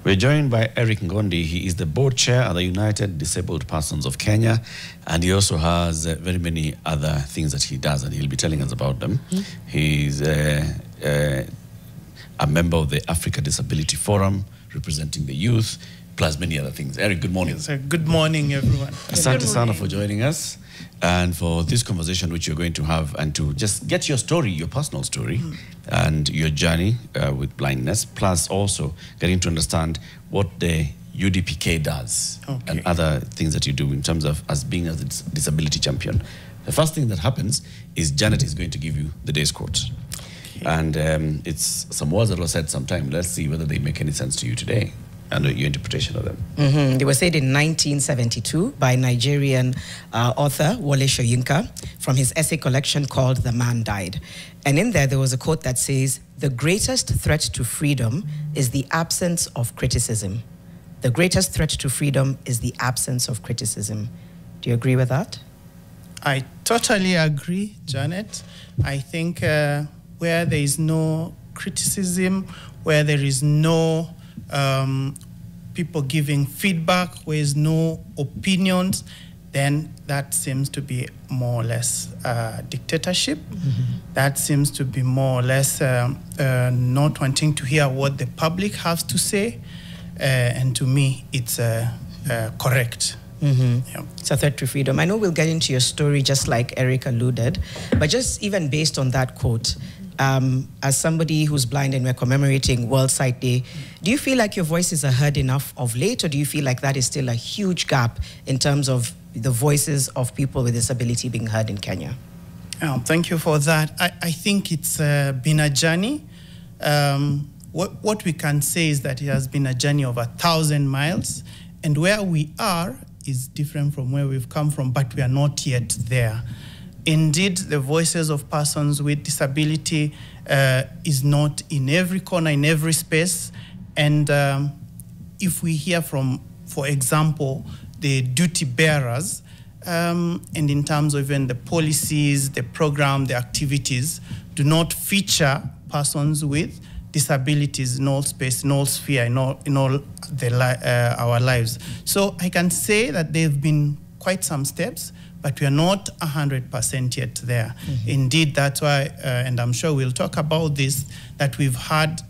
We're joined by Eric Ngondi. He is the board chair at the United Disabled Persons of Kenya, and he also has very many other things that he does, and he'll be telling us about them. He's a member of the Africa Disability Forum, representing the youth, plus many other things. Eric, good morning. Yes, good morning, everyone. Asante sana for joining us and for this conversation which you're going to have, and to just get your story, your personal story, and your journey with blindness, plus also getting to understand what the UDPK does and other things that you do in terms of as being a disability champion. The first thing that happens is Janet is going to give you the day's quote. And it's some words that were said sometime. Let's see whether they make any sense to you today and your interpretation of them. They were said in 1972 by Nigerian author Wole Soyinka from his essay collection called The Man Died. And in there was a quote that says, "The greatest threat to freedom is the absence of criticism." The greatest threat to freedom is the absence of criticism. Do you agree with that? I totally agree, Janet. I think where there is no criticism, where there is no people giving feedback, where there is no opinions, then that seems to be more or less dictatorship. That seems to be more or less not wanting to hear what the public has to say. And to me, it's correct. It's a threat to freedom. I know we'll get into your story just like Eric alluded, but just even based on that quote, as somebody who's blind and we're commemorating World Sight Day, do you feel like your voices are heard enough of late, or do you feel like that is still a huge gap in terms of the voices of people with disability being heard in Kenya? Thank you for that. I think it's been a journey. What we can say is that it has been a journey of 1,000 miles, and where we are is different from where we've come from, but we are not yet there. Indeed, the voices of persons with disability is not in every corner, in every space. And if we hear from, for example, the duty bearers, and in terms of even the policies, the program, the activities, do not feature persons with disabilities in all space, in all sphere, in all our lives. So I can say that there have been quite some steps, but we are not 100% yet there. Indeed, that's why, and I'm sure we'll talk about this, that we've had,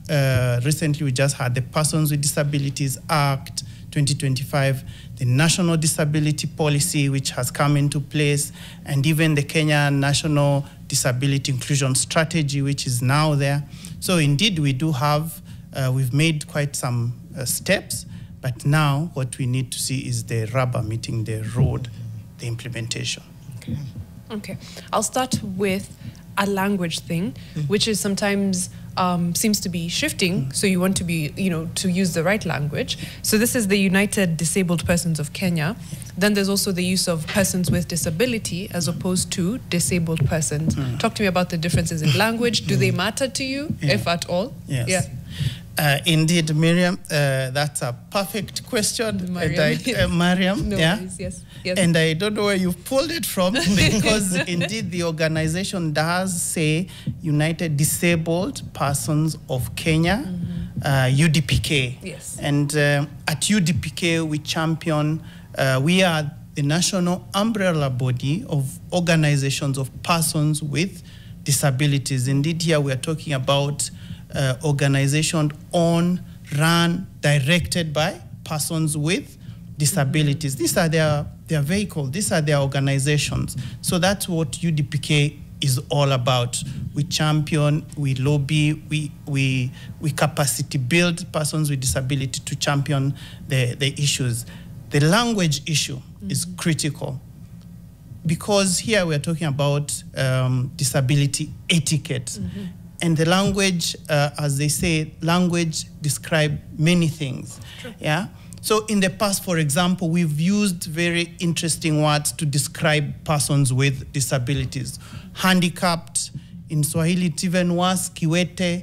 recently we just had the Persons with Disabilities Act 2025, the National Disability Policy, which has come into place, and even the Kenya National Disability Inclusion Strategy, which is now there. So indeed, we do have, we've made quite some steps, but now what we need to see is the rubber meeting the road, the implementation. Okay. I'll start with a language thing, which is sometimes seems to be shifting. So you want to be, to use the right language. So this is the United Disabled Persons of Kenya. Then there's also the use of persons with disability as opposed to disabled persons. Talk to me about the differences in language. Do they matter to you, if at all? Yes. Yeah. Indeed, Miriam, that's a perfect question. Mariam, No yeah? worries, yes. And I don't know where you pulled it from, because indeed the organization does say United Disabled Persons of Kenya, UDPK. Yes. And at UDPK, we champion, we are the national umbrella body of organizations of persons with disabilities. Indeed, here we are talking about organization owned, run, directed by persons with disabilities. These are their vehicles. These are their organizations. So that's what UDPK is all about. We champion, we lobby, we capacity build persons with disability to champion the issues. The language issue is critical, because here we are talking about disability etiquette. And the language, as they say, language describes many things. Yeah. So in the past, for example, we've used very interesting words to describe persons with disabilities. Handicapped, in Swahili it's even worse, kiwete,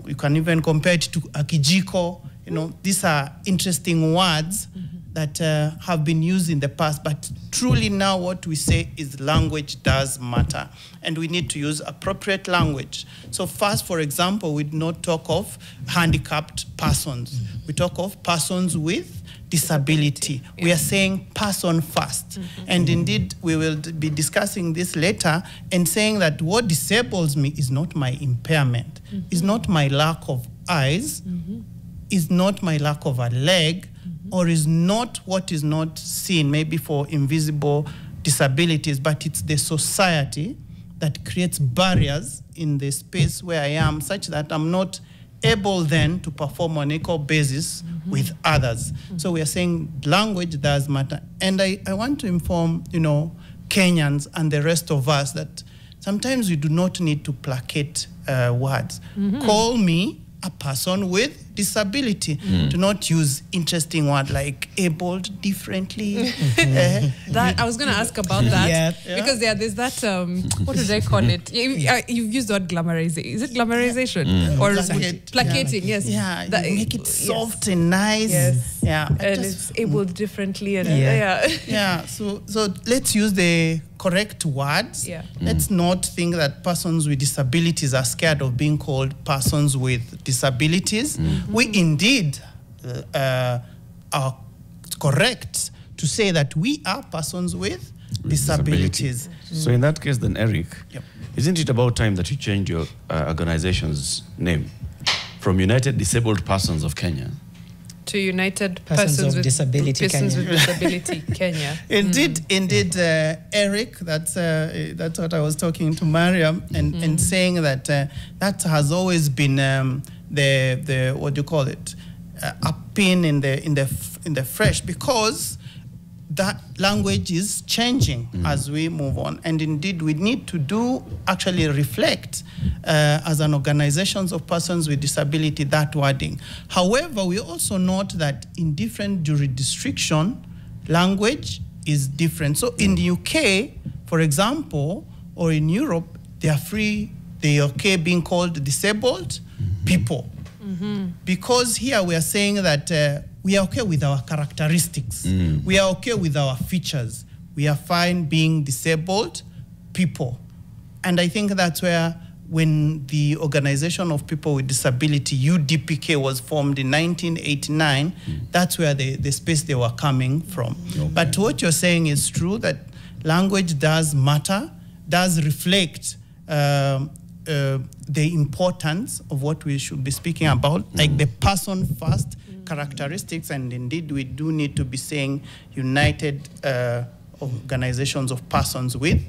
you can even compare it to akijiko. These are interesting words that have been used in the past, but truly now what we say is language does matter, and we need to use appropriate language. So first, for example, we do not talk of handicapped persons. We talk of persons with disability. We are saying person first. And indeed, we will be discussing this later and saying that what disables me is not my impairment, is not my lack of eyes, is not my lack of a leg, or is not what is not seen, maybe for invisible disabilities, but it's the society that creates barriers in the space where I am, such that I'm not able then to perform on equal basis with others. So we are saying language does matter. And I want to inform, Kenyans and the rest of us that sometimes we do not need to placate words. Call me a person with disability. Do not use interesting words like abled differently. That I was going to ask about that because there's that what did I call it? You've used the word glamorization. Is it glamorization or placating? Yes. Yeah. You make it soft and nice. Yes. Yeah. And it's abled differently. And yeah. So let's use the correct words. Yeah. Let's not think that persons with disabilities are scared of being called persons with disabilities. We indeed are correct to say that we are persons with disabilities. So in that case, then, Eric, isn't it about time that you change your organization's name from United Disabled Persons of Kenya to United Persons with Disability Kenya? Indeed, Eric, that's what I was talking to Mariam and saying that that has always been the what do you call it, a pin in the fresh, because that language is changing as we move on, and indeed we need to actually reflect as an organizations of persons with disability that wording. However, we also note that in different jurisdiction, language is different. So in the UK, for example, or in Europe, they are okay being called disabled people. Because here we are saying that we are okay with our characteristics. We are okay with our features. We are fine being disabled people. And I think that's where, when the Organization of People with Disability, UDPK, was formed in 1989, that's where the space they were coming from. But what you're saying is true, that language does matter, does reflect the importance of what we should be speaking about, like the person first characteristics, and indeed we do need to be saying United Organizations of Persons with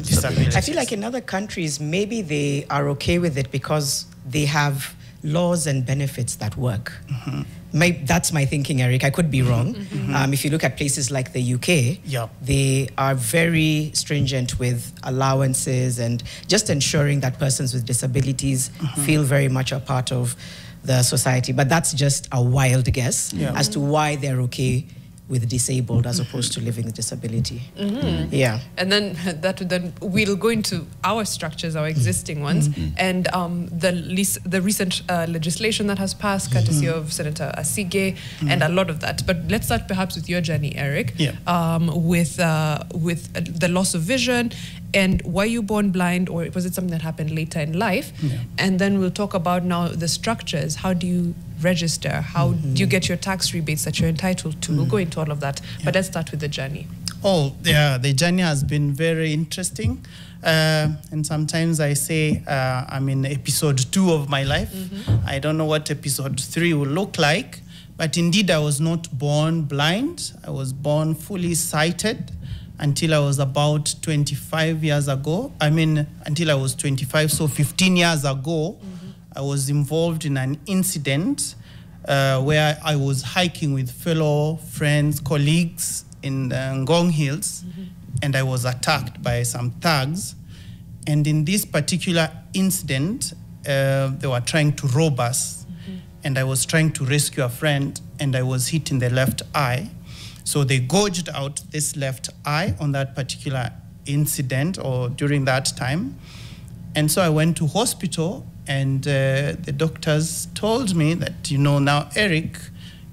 Disabilities. I feel like in other countries, maybe they are okay with it because they have laws and benefits that work. That's my thinking, Eric. I could be wrong. If you look at places like the UK, they are very stringent with allowances and just ensuring that persons with disabilities feel very much a part of the society. But that's just a wild guess as to why they're okay with disabled as opposed to living with disability. Yeah. And then we'll go into our structures, our existing ones, and the recent legislation that has passed, courtesy of Senator Asige, and a lot of that. But let's start perhaps with your journey, Eric, with the loss of vision. And were you born blind, or was it something that happened later in life? And then we'll talk about now the structures. How do you register? How do you get your tax rebates that you're entitled to? We'll go into all of that. But let's start with the journey. The journey has been very interesting. And sometimes I say I'm in episode 2 of my life. I don't know what episode 3 will look like. But indeed, I was not born blind. I was born fully sighted until I was about 25 years ago. Until I was 25, so 15 years ago, I was involved in an incident where I was hiking with fellow friends, colleagues in the Ngong Hills, and I was attacked by some thugs. And in this particular incident, they were trying to rob us, and I was trying to rescue a friend, and I was hit in the left eye. So they gouged out this left eye on that particular incident or during that time. And so I went to hospital, and the doctors told me that, now, Eric,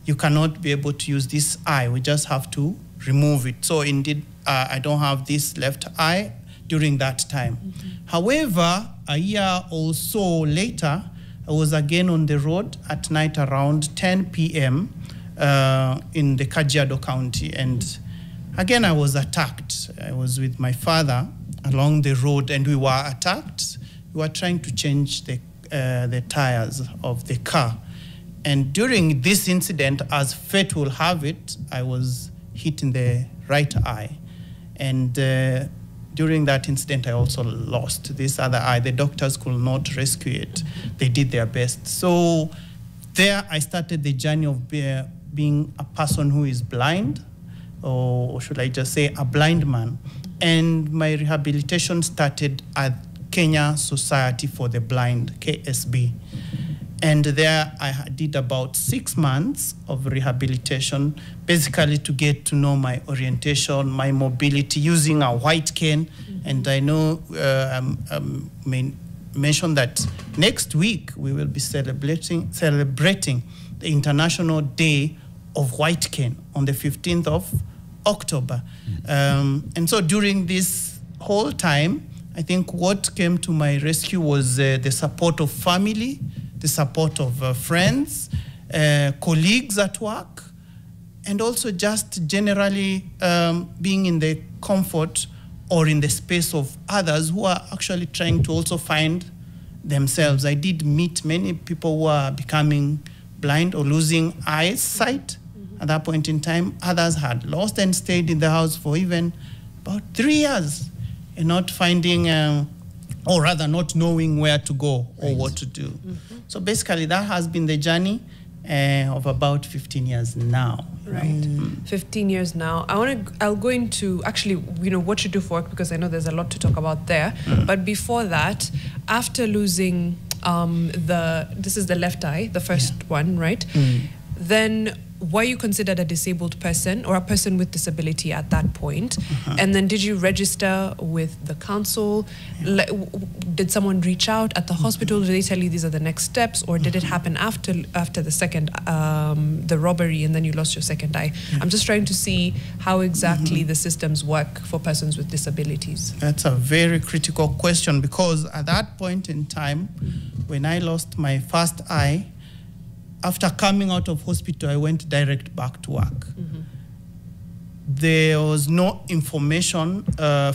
you cannot be able to use this eye. We just have to remove it. So indeed, I don't have this left eye during that time. However, a year or so later, I was again on the road at night around 10 p.m. In the Kajiado County. And again, I was attacked. I was with my father along the road, and we were attacked. We were trying to change the tires of the car. And during this incident, as fate will have it, I was hit in the right eye. And during that incident, I also lost this other eye. The doctors could not rescue it. They did their best. So there I started the journey of being a person who is blind, or should I just say a blind man. And my rehabilitation started at Kenya Society for the Blind, KSB. And there I did about 6 months of rehabilitation, basically to get to know my orientation, my mobility, using a white cane. And I know mention that next week we will be celebrating the International Day of White Cane on the 15th of October. And so during this whole time, I think what came to my rescue was the support of family, the support of friends, colleagues at work, and also just generally being in the comfort or in the space of others who are actually trying to also find themselves. I did meet many people who are becoming blind or losing eyesight at that point in time. Others had lost and stayed in the house for even about 3 years and not finding, or rather not knowing where to go or what to do. So basically that has been the journey of about 15 years now. Right. 15 years now. I'll go into actually, what you do for work, because I know there's a lot to talk about there. But before that, after losing this is the left eye, the first one, right? Then were you considered a disabled person or a person with disability at that point? And then did you register with the council? Did someone reach out at the hospital? Did they tell you these are the next steps? Or did it happen after the second, the robbery, and then you lost your second eye? I'm just trying to see how exactly the systems work for persons with disabilities. That's a very critical question, because at that point in time, when I lost my first eye, after coming out of hospital, I went direct back to work. There was no information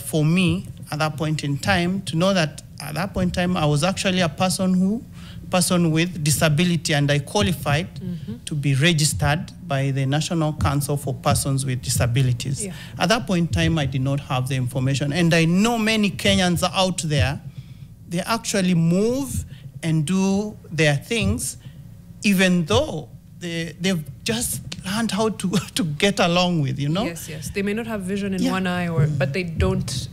for me at that point in time to know that at that point in time, I was actually a person with disability, and I qualified to be registered by the National Council for Persons with Disabilities. At that point in time, I did not have the information. And I know many Kenyans out there, they actually move and do their things even though they've just learned how to get along with, Yes. They may not have vision in one eye, but they don't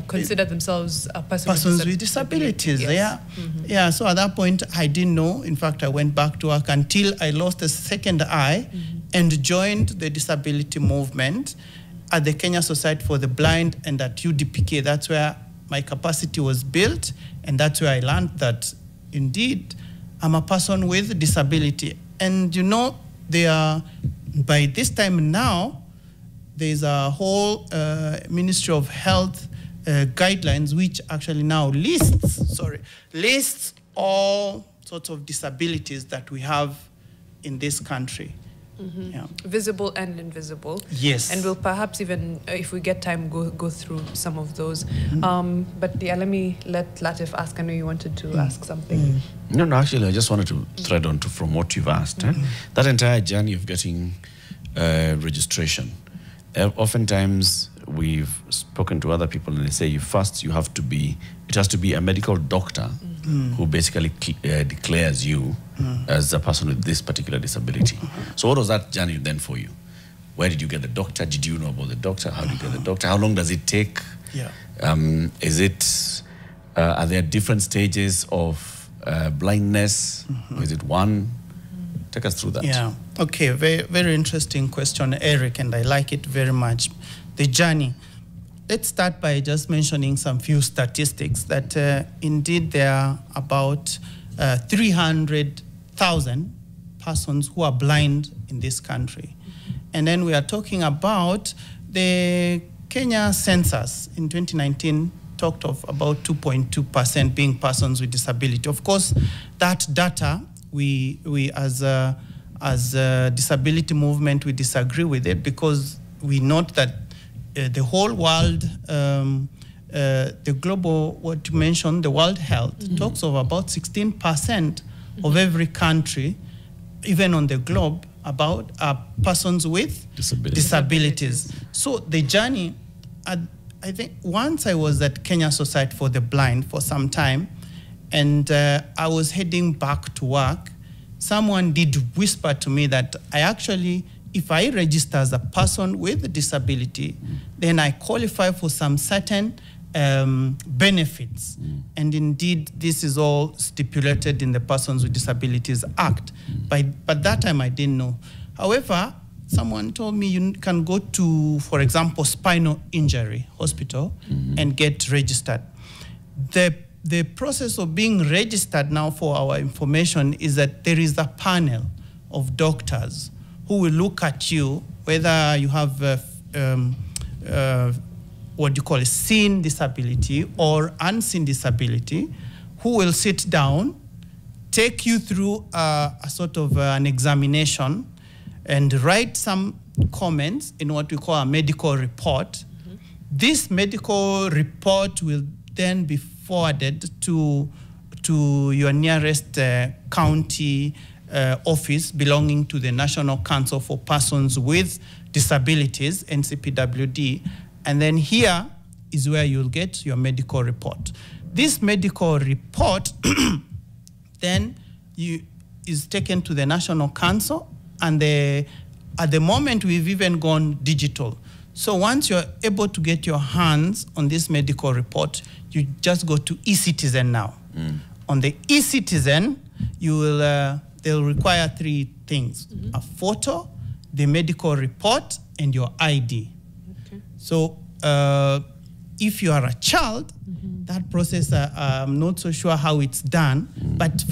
consider themselves a persons with disabilities. Yes. So at that point, I didn't know. In fact, I went back to work until I lost a second eye and joined the disability movement at the Kenya Society for the Blind and at UDPK. That's where my capacity was built, and that's where I learned that indeed I'm a person with disability. And by this time now, there's a whole Ministry of Health guidelines which actually now lists all sorts of disabilities that we have in this country. Visible and invisible. Yes. And we'll perhaps even, if we get time, go through some of those. But let me let Latif ask. I know you wanted to ask something. No, actually, I just wanted to thread on from what you've asked. That entire journey of getting registration. Oftentimes, we've spoken to other people and they say it has to be a medical doctor who basically declares you as a person with this particular disability. So what was that journey then for you? Where did you get the doctor? Did you know about the doctor? How did you get the doctor? How long does it take? Are there different stages of blindness? Or is it one? Take us through that. Yeah. Okay. Very, very interesting question, Eric, and I like it very much. The journey. Let's start by just mentioning some few statistics that indeed there are about 300,000 persons who are blind in this country. And then we are talking about the Kenya census in 2019 talked of about 2.2% being persons with disability. Of course, that data, we as a disability movement, we disagree with it because we note that the whole world, the global, what you mentioned, the World Health, talks of about 16% of every country, even on the globe, about persons with disabilities. So the journey, I think once I was at Kenya Society for the Blind for some time, and I was heading back to work, someone did whisper to me that I actually, if I register as a person with a disability, then I qualify for some certain benefits. And indeed, this is all stipulated in the Persons with Disabilities Act. But that time I didn't know. However, someone told me you can go to, for example, spinal injury hospital and get registered. The process of being registered now, for our information, is that there is a panel of doctors who will look at you, whether you have what you call a seen disability or unseen disability, who will sit down, take you through a sort of an examination, and write some comments in what we call a medical report. This medical report will then be forwarded to your nearest county office belonging to the National Council for Persons with Disabilities, NCPWD, and then here is where you'll get your medical report. This medical report then is taken to the National Council, and at the moment we've even gone digital. So once you're able to get your hands on this medical report, you just go to eCitizen now. On the eCitizen, you will they'll require three things: a photo, the medical report, and your ID. Okay. So if you are a child, that process, I'm not so sure how it's done, but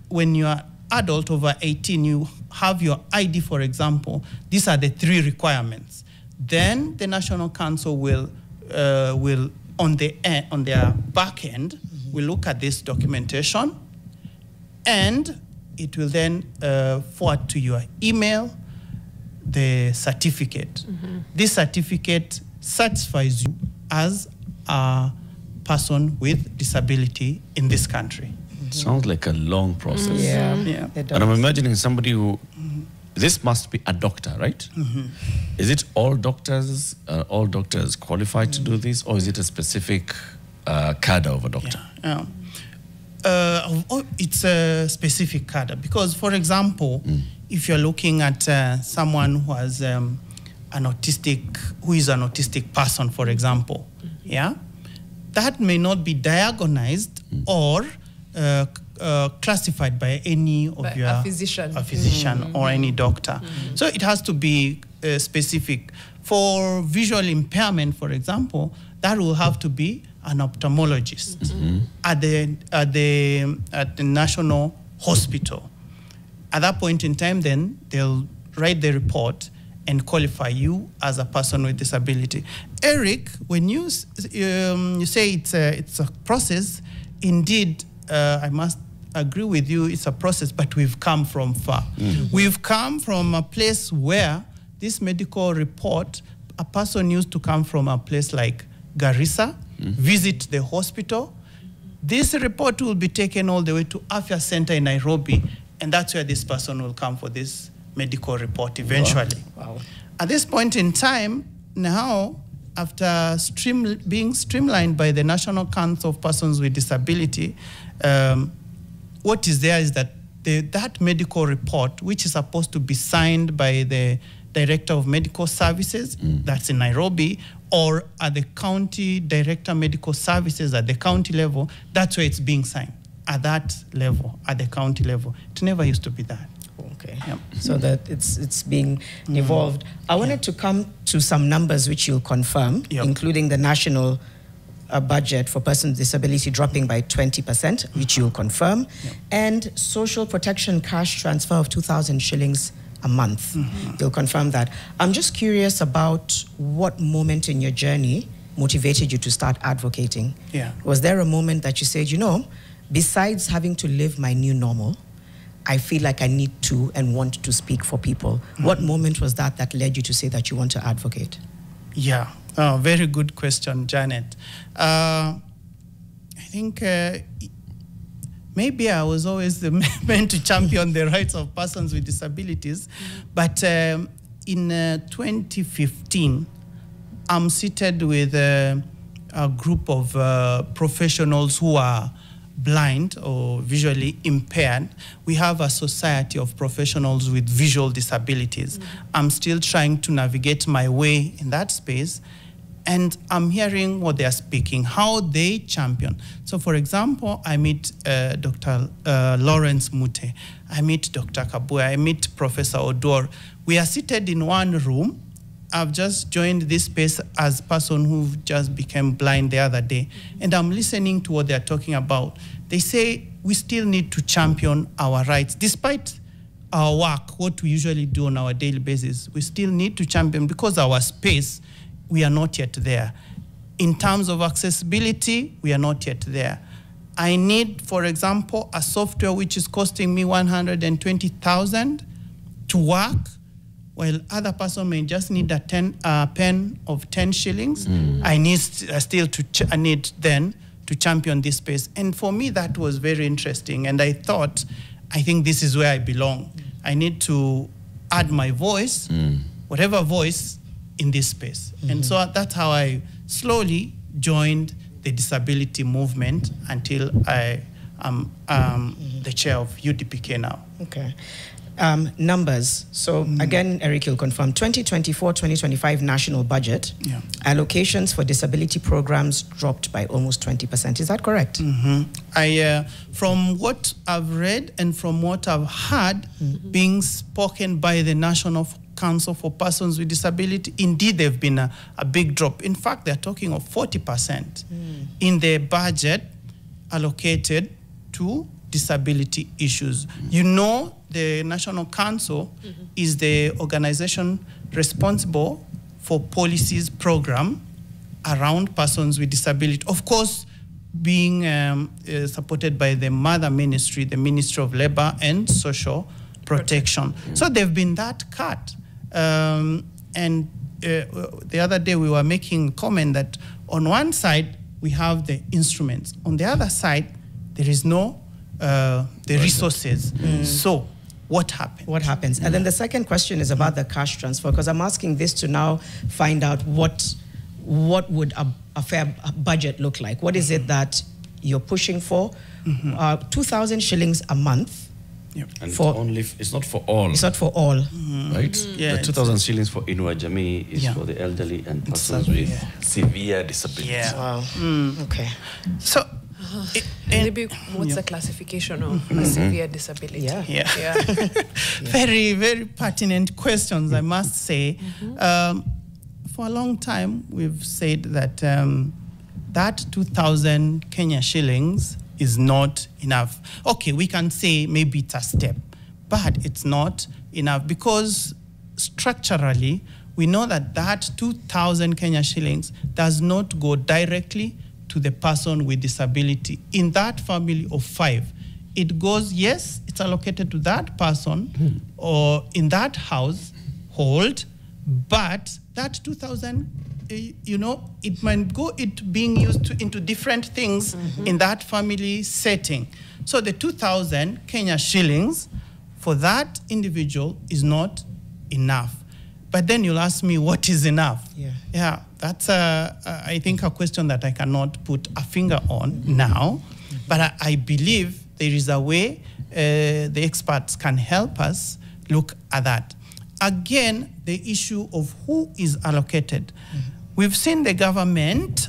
when you are adult over 18, you have your ID, for example. These are the three requirements. Then the National Council will on their back end, will look at this documentation, and it will then forward to your email the certificate. This certificate certifies you as a person with disability in this country. Sounds like a long process. Yeah. And I'm imagining somebody who, this must be a doctor, right? Is it all doctors qualified to do this, or is it a specific cadre of a doctor? It's a specific cadre, because, for example, if you're looking at someone who has who is an autistic person, for example, that may not be diagnosed or classified by any of a physician or any doctor. So it has to be specific. For visual impairment, for example, that will have to be an ophthalmologist at the national hospital. At that point in time, then they'll write the report and qualify you as a person with disability. Eric, when you say it's a process, indeed, I must agree with you, it's a process, but we've come from far. We've come from a place where this medical report, a person used to come from a place like Garissa, visit the hospital. This report will be taken all the way to Afya Center in Nairobi, and that's where this person will come for this medical report eventually. Wow. At this point in time, now, after being streamlined by the National Council of Persons with Disability, what is there is that that medical report, which is supposed to be signed by the Director of Medical Services, that's in Nairobi, or at the County Director of Medical Services at the county level, that's where it's being signed, at that level, at the county level. It never used to be that. Okay, so that it's being evolved. I wanted to come to some numbers which you'll confirm, including the national budget for persons with disability dropping by 20%, which you'll confirm, and social protection cash transfer of 2,000 shillings a month. You'll confirm that. I'm just curious about what moment in your journey motivated you to start advocating. Yeah. Was there a moment that you said, you know, besides having to live my new normal, I feel like I need to and want to speak for people? What moment was that that led you to say that you want to advocate? Yeah, very good question, Janet. I think maybe I was always the man to champion the rights of persons with disabilities, but in 2015, I'm seated with a group of professionals who are blind or visually impaired. We have a society of professionals with visual disabilities. I'm still trying to navigate my way in that space, and I'm hearing what they are speaking, how they champion. So for example, I meet Dr. Lawrence Mute, I meet Dr. Kabua, I meet Professor Odor. We are seated in one room. I've just joined this space as a person who just became blind the other day, and I'm listening to what they're talking about. They say we still need to champion our rights. Despite our work, what we usually do on our daily basis, we still need to champion because our space, we are not yet there. In terms of accessibility, we are not yet there. I need, for example, a software which is costing me 120,000 to work, while other person may just need a pen of 10 shillings. I need still to, I need then to champion this space. And for me, that was very interesting. And I thought, I think this is where I belong. I need to add my voice, whatever voice, in this space. And so that's how I slowly joined the disability movement until I am the chair of UDPK now. Okay. Numbers. So again, Eric, you'll confirm 2024-2025 national budget. Yeah. Allocations for disability programs dropped by almost 20%. Is that correct? From what I've read and from what I've heard being spoken by the National Council for Persons with Disability, indeed there've been a big drop. In fact, they're talking of 40% in the budget allocated to disability issues. You know, the National Council is the organization responsible for policies program around persons with disability. Of course, being supported by the Mother Ministry, the Ministry of Labor and Social Protection. So there've been that cut. And the other day we were making comment that on one side we have the instruments, on the other side there is no the resources. So what happened? What happens? And then the second question is about the cash transfer, because I'm asking this to now find out what would a fair budget look like. What is it that you're pushing for? 2,000 shillings a month. And it's not for all. It's not for all. Right? Yeah, the 2,000 shillings for Inua Jamii is for the elderly and persons with severe disabilities. Yeah. Wow. Okay. So, maybe what's the classification of a severe disability? Yeah. Very, very pertinent questions, I must say. For a long time, we've said that that 2,000 Kenya shillings is not enough. Okay, we can say maybe it's a step, but it's not enough because structurally, we know that that 2,000 Kenya shillings does not go directly to the person with disability. In that family of 5, it goes, yes, it's allocated to that person or in that household, but that 2,000, you know, it might go being used into different things in that family setting. So the 2,000 Kenya shillings for that individual is not enough. But then you'll ask me, what is enough? Yeah, that's, I think, a question that I cannot put a finger on now. But I believe there is a way the experts can help us look at that. Again, the issue of who is allocated. We've seen the government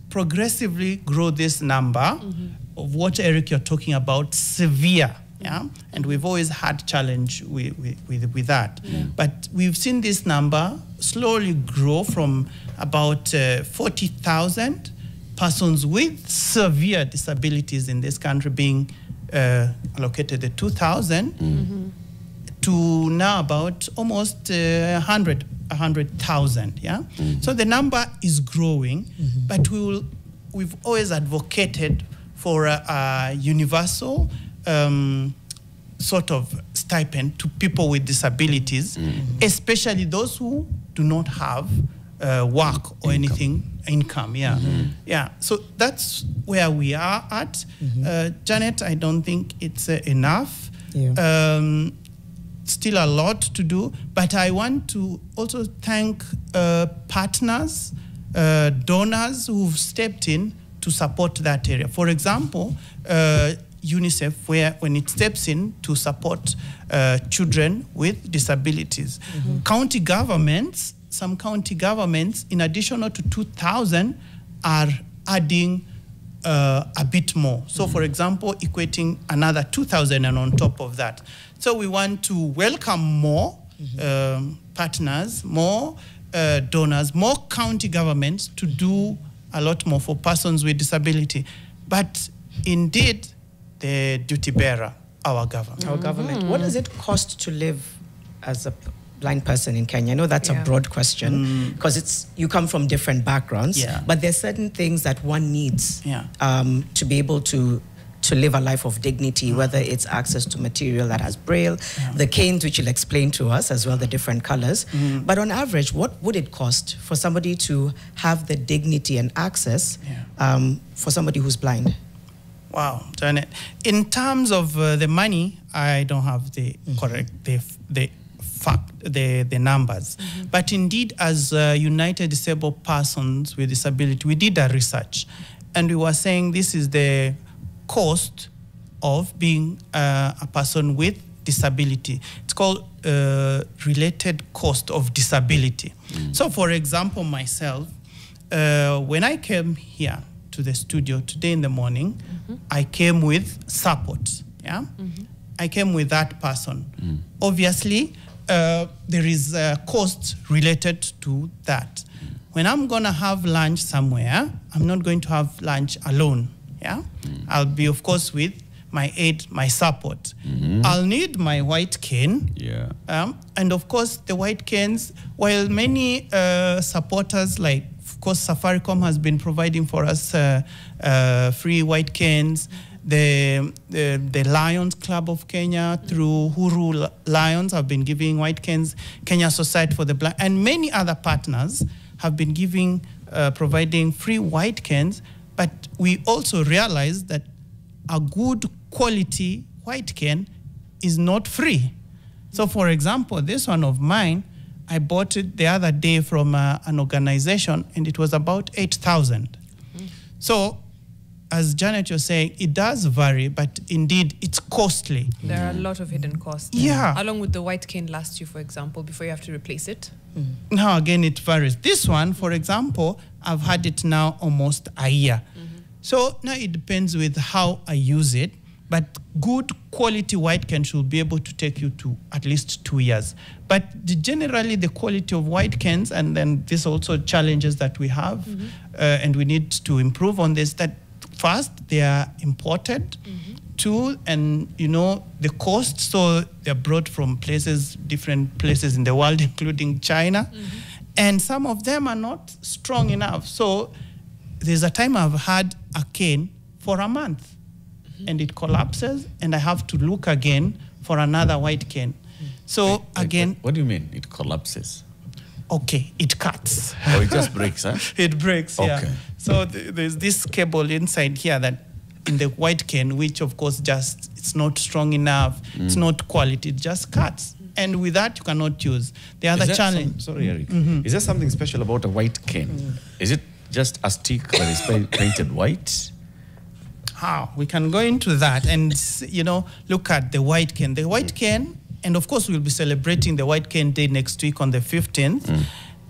progressively grow this number of what, Eric, you're talking about, severe Yeah, and we've always had challenge with that. But we've seen this number slowly grow from about 40,000 persons with severe disabilities in this country being allocated at 2,000 to now about almost 100,000. Yeah, so the number is growing, but we've always advocated for a universal sort of stipend to people with disabilities, especially those who do not have work or income. Yeah. So that's where we are at. Janet, I don't think it's enough. Still a lot to do, but I want to also thank partners, donors who've stepped in to support that area. For example, UNICEF, when it steps in to support children with disabilities. County governments, some county governments, in addition to 2,000, are adding a bit more. So, for example, equating another 2,000 and on top of that. So we want to welcome more partners, more donors, more county governments to do a lot more for persons with disability. But indeed, the duty bearer, our government. Our government. What does it cost to live as a blind person in Kenya? I know that's a broad question because you come from different backgrounds, but there's certain things that one needs to be able to live a life of dignity, whether it's access to material that has braille, the canes, which you'll explain to us as well, the different colors. But on average, what would it cost for somebody to have the dignity and access for somebody who's blind? Wow, Janet. In terms of the money, I don't have the correct, the numbers. But indeed, as United Disabled Persons with Disability, we did a research, and we were saying this is the cost of being a person with disability. It's called related cost of disability. So, for example, myself, when I came here to the studio today in the morning, I came with support. I came with that person. Obviously, there is a cost related to that. When I'm gonna have lunch somewhere, I'm not going to have lunch alone. I'll be, of course, with my aid, my support. I'll need my white cane. And of course, the white canes, while many supporters, like, of course, Safaricom has been providing for us free white canes. The Lions Club of Kenya, through Huru Lions, have been giving white canes. Kenya Society for the Blind, and many other partners have been providing free white canes. But we also realize that a good quality white cane is not free. So, for example, this one of mine, I bought it the other day from an organization, and it was about 8,000. So, as Janet was saying, it does vary, but indeed it's costly. There are a lot of hidden costs. How long would the white cane last you, for example, before you have to replace it? Now, again, it varies. This one, for example, I've had it now almost a year. So now it depends with how I use it, but good quality white cane should be able to take you to at least 2 years. But generally, the quality of white canes, and then this also challenges that we have, and we need to improve on this, that first, they are imported. Two, and the cost, so they're brought from different places in the world, including China. And some of them are not strong enough. So there's a time I've had a cane for a month, and it collapses, and I have to look again for another white cane. So again... What do you mean, it collapses? Okay, it cuts. Oh, it just breaks, huh? It breaks, Okay. So there's this cable inside here that in the white cane, which of course it's not strong enough, it's not quality, it just cuts. And with that, you cannot use. The other challenge... Sorry, Eric. Is there something special about a white cane? Is it just a stick that is painted white? How? We can go into that and, look at the white cane. The white cane, and of course we'll be celebrating the White Cane Day next week on the 15th.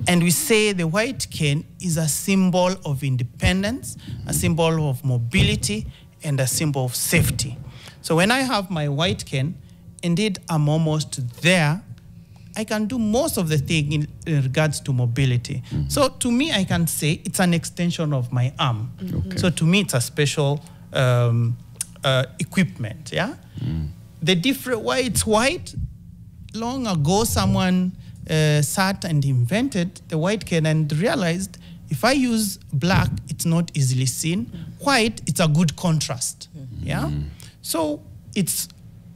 And we say the white cane is a symbol of independence, a symbol of mobility, and a symbol of safety. So when I have my white cane, indeed I'm almost there. I can do most of the thing in regards to mobility. So to me, I can say it's an extension of my arm. So to me, it's a special equipment, yeah? The different, why it's white, long ago someone sat and invented the white cane and realized if I use black, it's not easily seen. White, it's a good contrast, yeah? So it's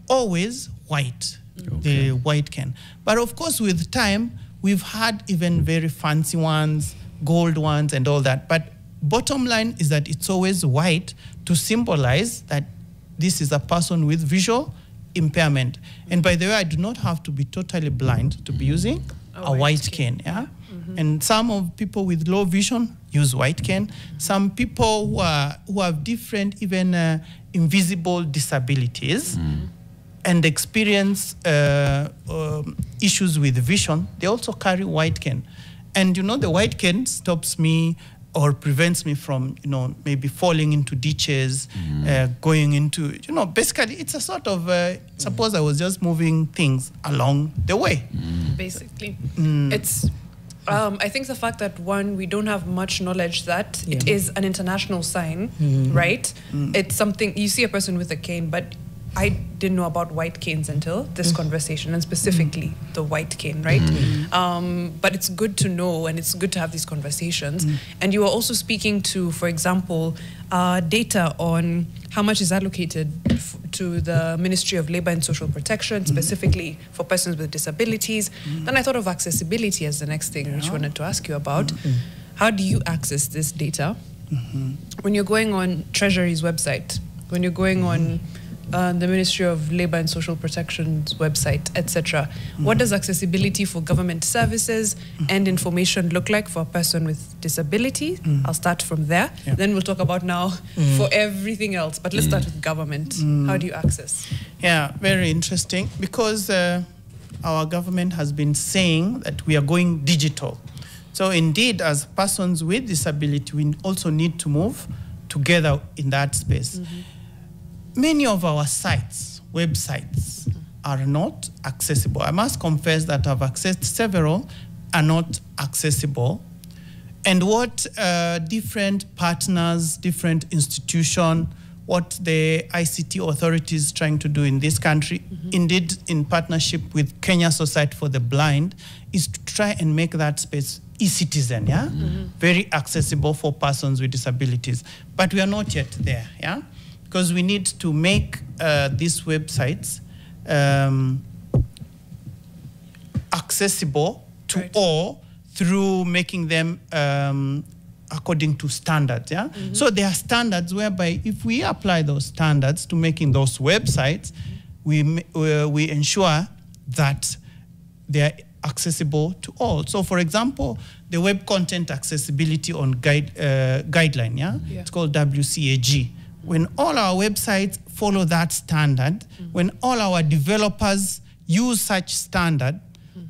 always white, the white cane. But of course, with time, we've had even very fancy ones, gold ones and all that. But bottom line is that it's always white to symbolize that this is a person with visual impairment. And by the way, I do not have to be totally blind to be using a white cane, yeah? And some of people with low vision use white cane. Some people who have different, even invisible disabilities and experience issues with vision, they also carry white cane. And you know, the white cane stops me or prevents me from, you know, maybe falling into ditches, going into, you know, basically it's a sort of, suppose I was just moving things along the way. Basically. It's, I think the fact that, one, we don't have much knowledge that it is an international sign, right? It's something, you see a person with a cane, but I didn't know about white canes until this conversation, and specifically the white cane, right? But it's good to know, and it's good to have these conversations. And you are also speaking to, for example, data on how much is allocated to the Ministry of Labor and Social Protection, specifically for persons with disabilities. Then I thought of accessibility as the next thing, which I wanted to ask you about. How do you access this data? When you're going on Treasury's website, when you're going on the Ministry of Labor and Social Protection's website, etc. What does accessibility for government services and information look like for a person with disability? I'll start from there. Then we'll talk about now for everything else. But let's start with government. How do you access? Yeah, very interesting, because our government has been saying that we are going digital. So indeed, as persons with disability, we also need to move together in that space. Many of our sites, websites, are not accessible. I must confess that I've accessed several, are not accessible. And what different partners, different institutions, what the ICT authorities trying to do in this country, indeed in partnership with Kenya Society for the Blind, is to try and make that space e-citizen, yeah? Very accessible for persons with disabilities. But we are not yet there, yeah? Because we need to make these websites accessible to all through making them according to standards. Yeah? So there are standards whereby if we apply those standards to making those websites, we ensure that they are accessible to all. So for example, the Web Content Accessibility on Guideline, yeah? It's called WCAG. When all our websites follow that standard, when all our developers use such standard,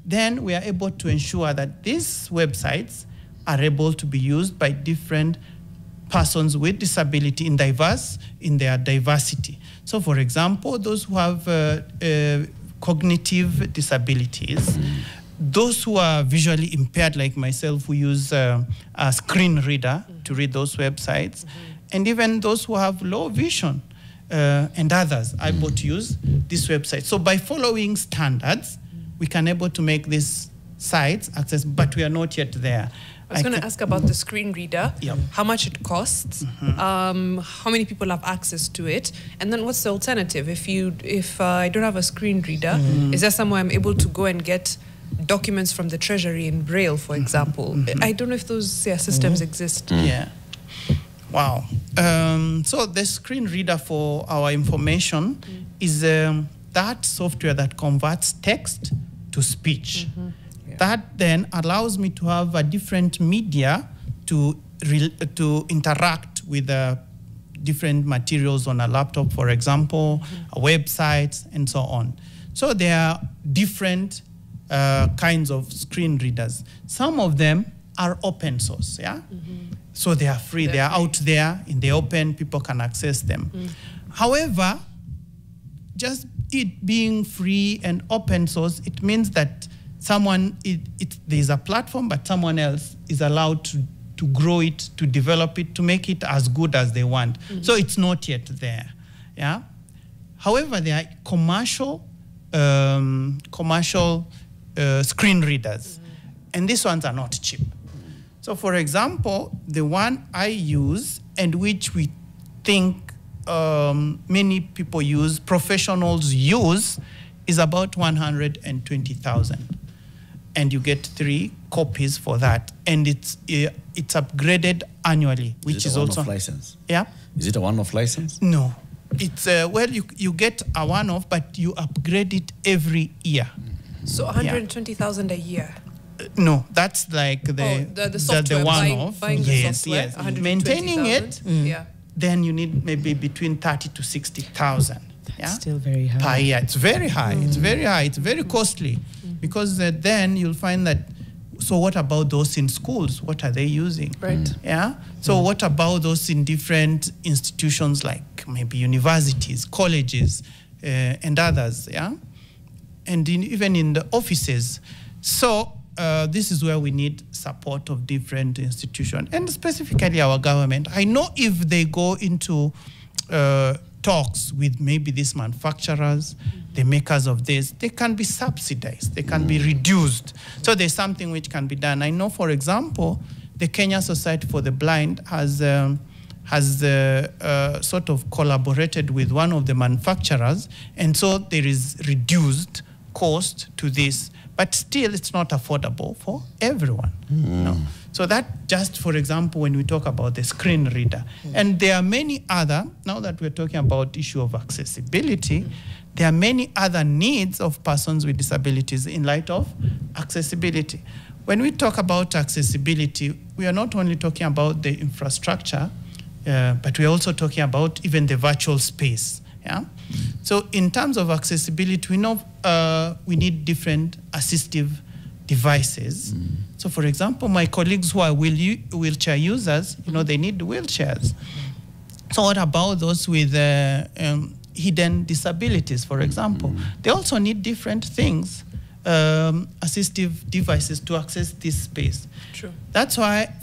then we are able to ensure that these websites are able to be used by different persons with disability in their diversity. So for example, those who have cognitive disabilities, those who are visually impaired like myself, who use a screen reader to read those websites, and even those who have low vision and others are able to use this website. So by following standards, we can able to make these sites accessible, but we are not yet there. I was going to ask about the screen reader, how much it costs, how many people have access to it, and then what's the alternative? If I don't have a screen reader, is there somewhere I'm able to go and get documents from the Treasury in Braille, for example? I don't know if those systems exist. Yeah. Wow. So the screen reader for our information is that software that converts text to speech. That then allows me to have a different media to interact with different materials on a laptop, for example, websites, and so on. So there are different kinds of screen readers. Some of them are open source, yeah? So they are free, they are out there in the open, people can access them. However, just it being free and open source, it means that there's a platform, but someone else is allowed to grow it, to develop it, to make it as good as they want. So it's not yet there. Yeah. However, there are commercial screen readers, and these ones are not cheap. So, for example, the one I use and which we think many people use, professionals use, is about 120,000. And you get 3 copies for that. And it's upgraded annually, which is also... Is it a one-off license? Yeah? Is it a one-off license? No. It's, you get a one-off, but you upgrade it every year. So 120,000 a year? No, that's like the software, the one-off. Buying the software, yes. Maintaining it, yeah. Then you need maybe between 30 to 60,000. That's still very high. Per year. It's very high. It's very high. It's very costly. Because then you'll find that, so what about those in schools? What are they using? Right. Yeah. So what about those in different institutions like maybe universities, colleges, and others? Yeah. And even in the offices. So this is where we need support of different institutions, and specifically our government. I know if they go into talks with maybe these manufacturers, the makers of this, they can be subsidized, they can be reduced. So there's something which can be done. I know, for example, the Kenya Society for the Blind has sort of collaborated with one of the manufacturers, and so there is reduced cost to this, but still it's not affordable for everyone. No. So that just, for example, when we talk about the screen reader, and there are many other, now that we're talking about issue of accessibility, there are many other needs of persons with disabilities in light of accessibility. When we talk about accessibility, we are not only talking about the infrastructure, but we're also talking about even the virtual space. Yeah. So in terms of accessibility, we know we need different assistive devices. So for example, my colleagues who are wheelchair users, they need wheelchairs. So what about those with hidden disabilities, for example? They also need different things, assistive devices to access this space. True. That's why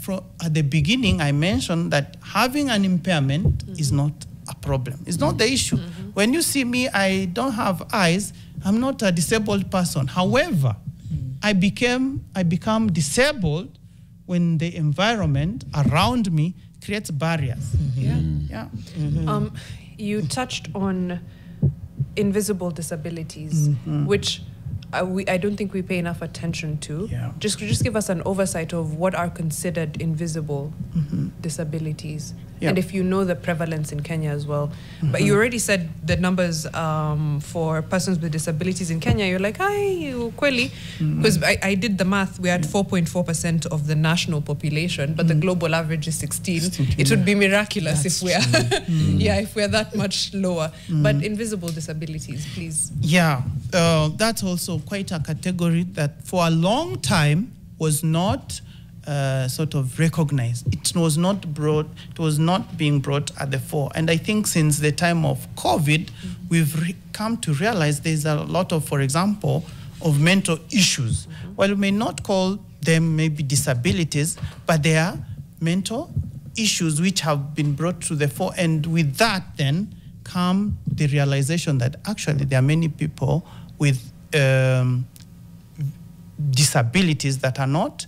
at the beginning I mentioned that having an impairment is not a problem. It's not the issue. When you see me, I don't have eyes. I'm not a disabled person. However, I become disabled when the environment around me creates barriers. You touched on invisible disabilities, which I don't think we pay enough attention to. Yeah. Just give us an oversight of what are considered invisible disabilities. Yeah. And if you know the prevalence in Kenya as well. But you already said the numbers for persons with disabilities in Kenya. You're like, kweli. Because I did the math. We had 4.4% of the national population, but the global average is 16. It would be miraculous if we are, if we're that much lower. But invisible disabilities, please. Yeah, that's also quite a category that for a long time was not sort of recognized. It was not being brought at the fore. And I think since the time of COVID, we've come to realize there's a lot of, for example, of mental issues. While we may not call them maybe disabilities, but they are mental issues which have been brought to the fore. And with that then come the realization that actually there are many people with disabilities that are not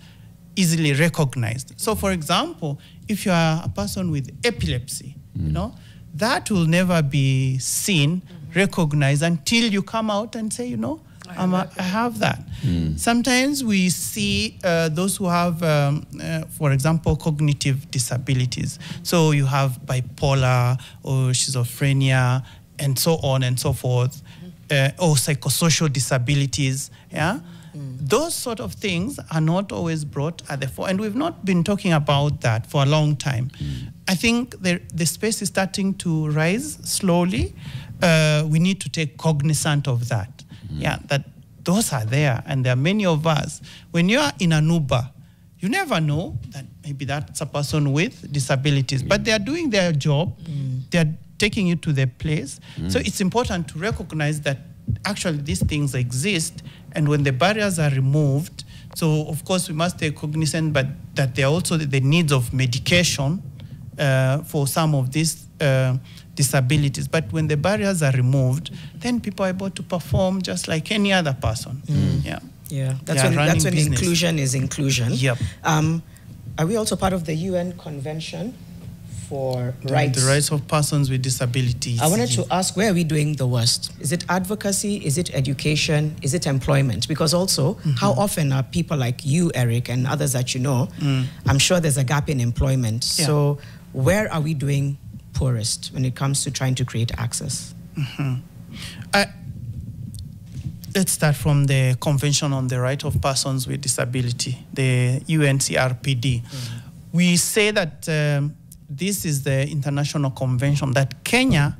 easily recognized. So for example, if you are a person with epilepsy, that will never be seen, recognized until you come out and say, I have that. Sometimes we see those who have, for example, cognitive disabilities. So you have bipolar or schizophrenia and so on and so forth, or psychosocial disabilities, Those sort of things are not always brought at the fore, and we've not been talking about that for a long time. I think the space is starting to rise slowly. We need to take cognizance of that. That those are there, and there are many of us. When you are in an Uber, you never know that maybe that's a person with disabilities, but they are doing their job. They are taking you to the place. So it's important to recognize that actually these things exist, and when the barriers are removed, so of course we must take cognizance, but that there are also the needs of medication for some of these disabilities. But when the barriers are removed, then people are able to perform just like any other person. Yeah, that's when inclusion is inclusion. Yep. Are we also part of the UN Convention for Rights? The rights of persons with disabilities. I wanted to ask, where are we doing the worst? Is it advocacy? Is it education? Is it employment? Because also, how often are people like you, Eric, and others that you know, I'm sure there's a gap in employment. Yeah. So where are we doing poorest when it comes to trying to create access? Let's start from the Convention on the Right of Persons with Disability, the UNCRPD. We say that this is the international convention that Kenya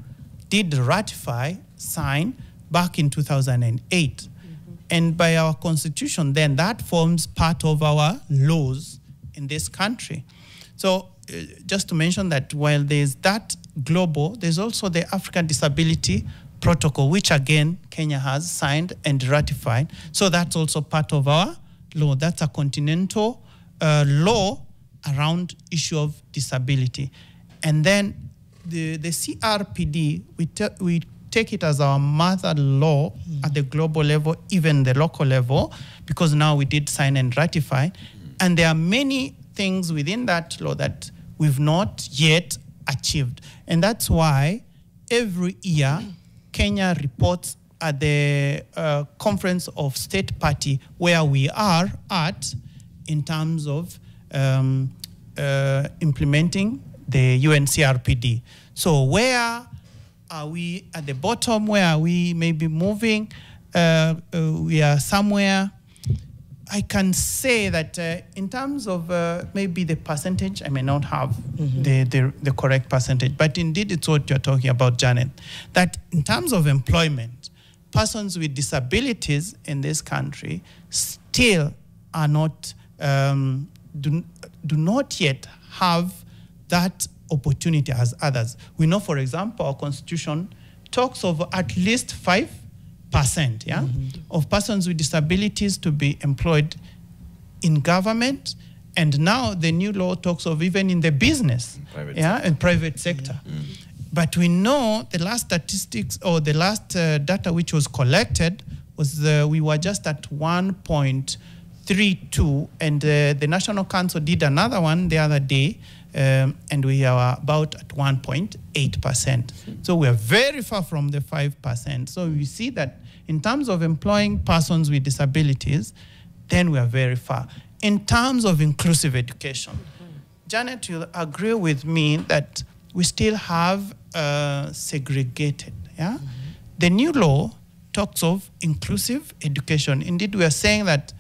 did ratify, sign back in 2008. And by our constitution, then that forms part of our laws in this country. So just to mention that while there's that global, there's also the African Disability Protocol, which again, Kenya has signed and ratified. So that's also part of our law. That's a continental law around issue of disability. And then the CRPD, we take it as our mother law at the global level, even the local level, because now we did sign and ratify. And there are many things within that law that we've not yet achieved. And that's why every year, Kenya reports at the Conference of State Party where we are at in terms of implementing the UNCRPD. So where are we at the bottom? Where are we maybe moving? We are somewhere. I can say that in terms of maybe the percentage, I may not have the correct percentage, but indeed it's what you're talking about, Janet, that in terms of employment, persons with disabilities in this country still are not, do not yet have that opportunity as others. We know, for example, our constitution talks of at least 5% of persons with disabilities to be employed in government, and now the new law talks of even in the business, and private sector. But we know the last statistics or the last data which was collected was we were just at 1.32, and the National Council did another one the other day, and we are about at 1.8%. So we are very far from the 5%. So we see that in terms of employing persons with disabilities, then we are very far. In terms of inclusive education, Janet, you'll agree with me that we still have segregated. The new law talks of inclusive education. Indeed, we are saying that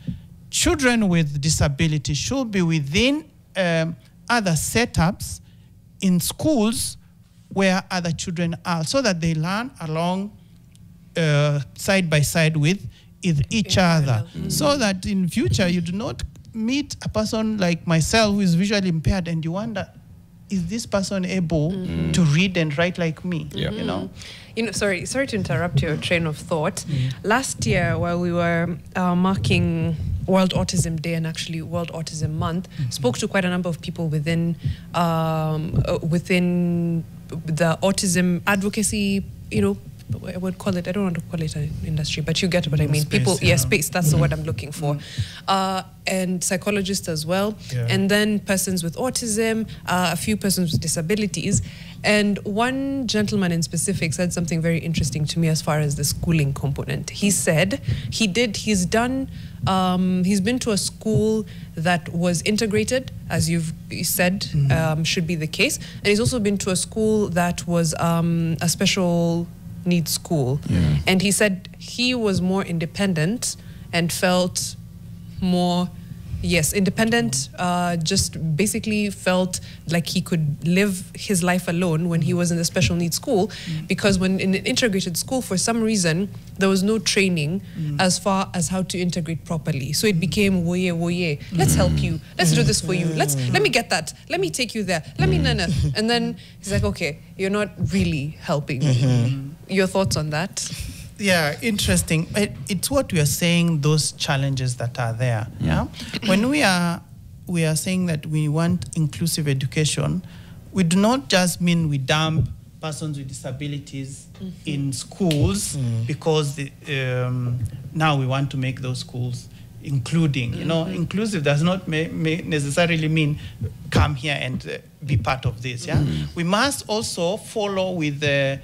children with disability should be within other setups in schools where other children are, so that they learn along side by side with each other, so that in future you do not meet a person like myself who is visually impaired and you wonder, is this person able to read and write like me? You know, sorry to interrupt your train of thought. Last year, while we were marking World Autism Day and actually World Autism Month, spoke to quite a number of people within within the autism advocacy, I would call it, I don't want to call it an industry, but you get what I mean. Space, people, space, that's the word I'm looking for. And psychologists as well. And then persons with autism, a few persons with disabilities. And one gentleman in specific said something very interesting to me as far as the schooling component. He said he's been to a school that was integrated, as you've said, should be the case. And he's also been to a school that was a special needs school. And he said he was more independent and felt more Yes, independent, just basically felt like he could live his life alone when he was in the special needs school, because when in an integrated school, for some reason, there was no training as far as how to integrate properly. So it became, woye, woye, let's help you, let's do this for you, let me get that, let me take you there, let me nana. And then he's like, okay, you're not really helping me. Your thoughts on that? Yeah, interesting. It's what we are saying, those challenges that are there. Yeah. When we are saying that we want inclusive education, we do not just mean we dump persons with disabilities in schools because now we want to make those schools including. You know, inclusive does not necessarily mean come here and be part of this. Yeah. We must also follow with the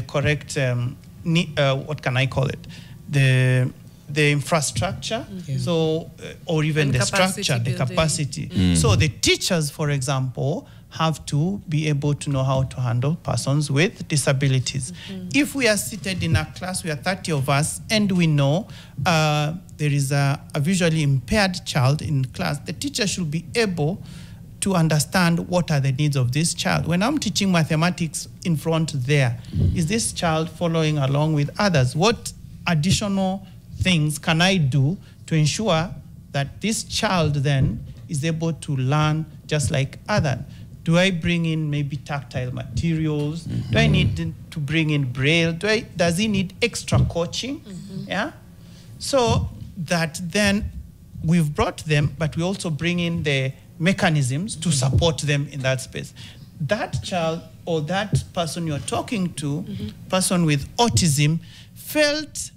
correct. What can I call it? The infrastructure, so or even the structure, the capacity. So the teachers, for example, have to be able to know how to handle persons with disabilities. If we are seated in a class, we are 30 of us, and we know there is a visually impaired child in class, the teacher should be able to understand what are the needs of this child. When I'm teaching mathematics in front there, is this child following along with others? What additional things can I do to ensure that this child then is able to learn just like others? Do I bring in maybe tactile materials? Do I need to bring in Braille? Does he need extra coaching? Yeah. So that then we've brought them, but we also bring in the mechanisms to support them in that space. That child or that person you're talking to, person with autism, felt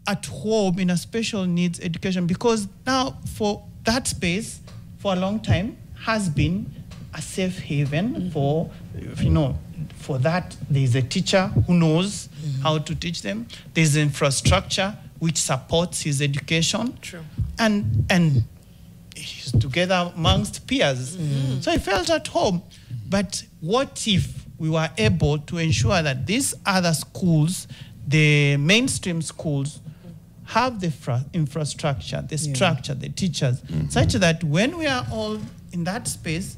at home in a special needs education, because now for that space for a long time has been a safe haven for, you know, for that there's a teacher who knows how to teach them. There's infrastructure which supports his education. True. And he's together amongst peers. So he felt at home. But what if we were able to ensure that these other schools, the mainstream schools, have the infrastructure, the structure, the teachers, such that when we are all in that space,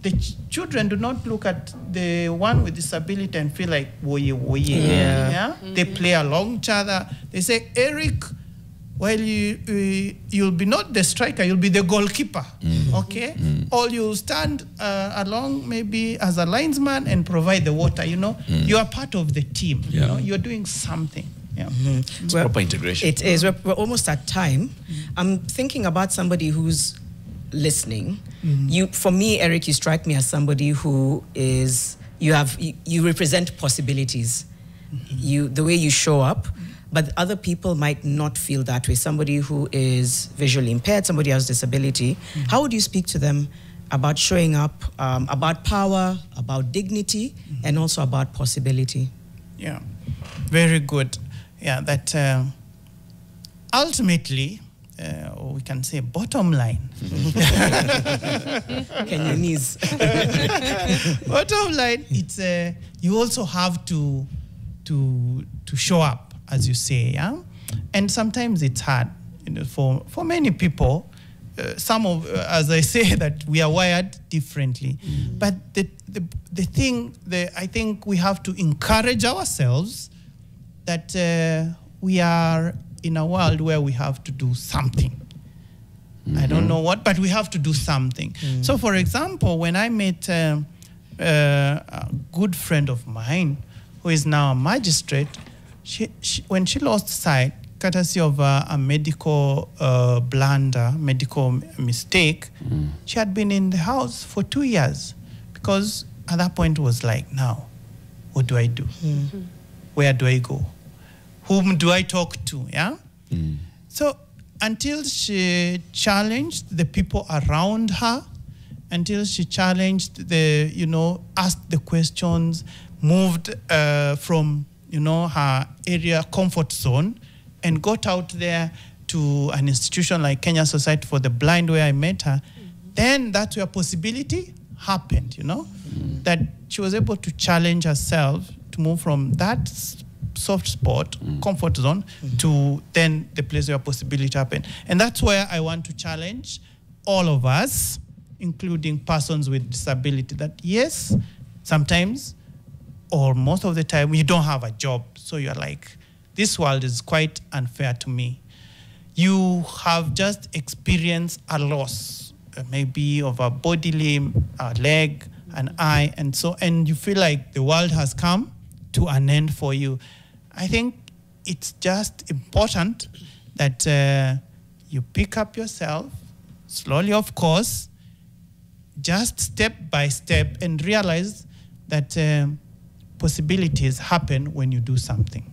the children do not look at the one with disability and feel like, woye, woye. Yeah. They play along each other. They say, Eric, well, you'll be not the striker, you'll be the goalkeeper, okay? Or you'll stand along maybe as a linesman and provide the water, you know? You are part of the team, you know? You're doing something. Yeah. It's proper integration. It is. We're almost at time. I'm thinking about somebody who's listening. For me, Eric, you strike me as somebody who is, you represent possibilities. The way you show up. But other people might not feel that way. Somebody who is visually impaired, somebody who has disability. How would you speak to them about showing up, about power, about dignity, and also about possibility? Yeah, very good. Yeah, that ultimately, or we can say bottom line. Kenyanese. Bottom line, it's you also have to show up, as you say, yeah? And sometimes it's hard, you know, for many people. Some of, as I say, that we are wired differently. But the thing, I think we have to encourage ourselves that we are in a world where we have to do something. I don't know what, but we have to do something. So, for example, when I met a good friend of mine who is now a magistrate, when she lost sight, courtesy of a medical blunder, medical mistake, she had been in the house for 2 years, because at that point it was like, now, what do I do? Where do I go? Whom do I talk to? Yeah. So until she challenged the people around her, until she challenged asked the questions, moved from her area comfort zone, and got out there to an institution like Kenya Society for the Blind, where I met her, then that's where possibility happened, that she was able to challenge herself to move from that soft spot, comfort zone, to then the place where possibility happen. And that's where I want to challenge all of us, including persons with disability, that yes, sometimes or most of the time you don't have a job. So you're like, this world is quite unfair to me. You have just experienced a loss, maybe of a body limb, a leg, an eye, and you feel like the world has come to an end for you. I think it's just important that you pick up yourself, slowly of course, just step by step, and realize that possibilities happen when you do something.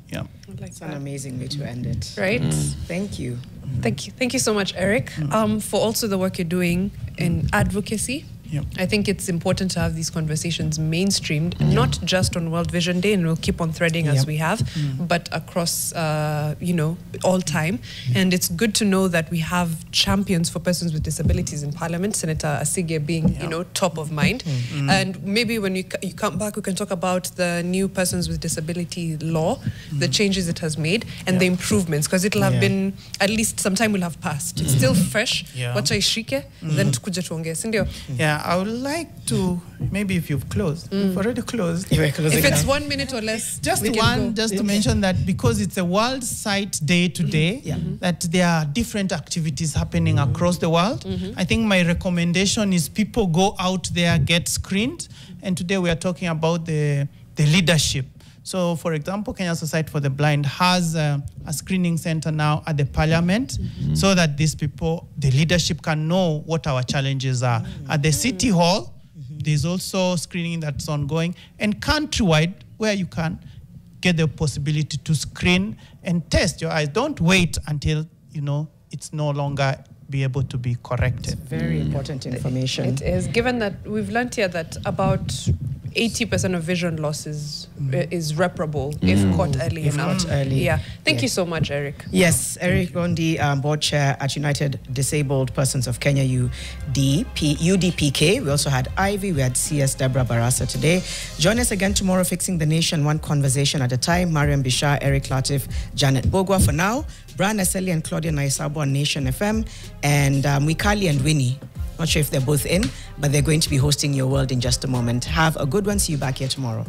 Yeah. That's an amazing way to end it. Right? Thank you. Thank you so much, Eric, for also the work you're doing in advocacy. Yep. I think it's important to have these conversations mainstreamed, not just on World Vision Day, and we'll keep on threading as we have, but across, all time. And it's good to know that we have champions for persons with disabilities in Parliament, Senator Asige being, top of mind. And maybe when you come back, we can talk about the new persons with disability law, the changes it has made, and the improvements, because it'll have been, at least some time will have passed. It's still fresh. Wacha ishike, then tukuje tuongee, si ndio? Yeah, I would like to, maybe if you've closed, you've already closed. If it's 1 minute or less, just to mention that because it's a World Sight Day today, that there are different activities happening across the world. I think my recommendation is people go out there, get screened. And today we are talking about the leadership. So, for example, Kenya Society for the Blind has a screening center now at the Parliament, so that these people, the leadership, can know what our challenges are. At the City Hall, there's also screening that's ongoing, and countrywide, where you can get the possibility to screen and test your eyes. Don't wait until, it's no longer be able to be corrected. It's very important information. It is, given that we've learned here that about 80% of vision loss is reparable if caught early enough. Yeah. Thank you so much, Eric. Yes, Eric Ngondi, board chair at United Disabled Persons of Kenya, UDPK. We also had Ivy, we had CS Deborah Barasa today. Join us again tomorrow, Fixing the Nation, one conversation at a time. Mariam Bishar, Eric Latif, Janet Bogwa. For now, Brian Aseli and Claudia Naisabo on Nation FM, and Wikali and Winnie. Not sure if they're both in, but they're going to be hosting Your World in just a moment. Have a good one. See you back here tomorrow.